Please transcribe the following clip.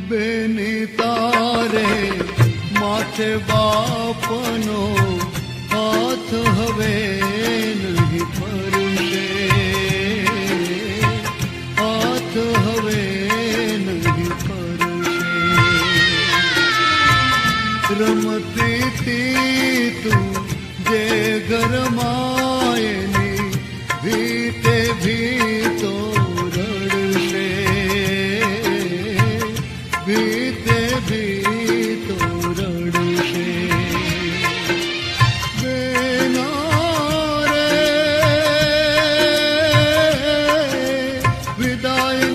બેની તારે માથે બાપનો હાથ હવે નહીં ફરશે, હાથ હવે નહીં ફરશે. રમતી તી તું જે ઘરમાં એની ભીતે ભીતો રડશે, ભીતે ભીતો રડશે. બેના રે વિદાય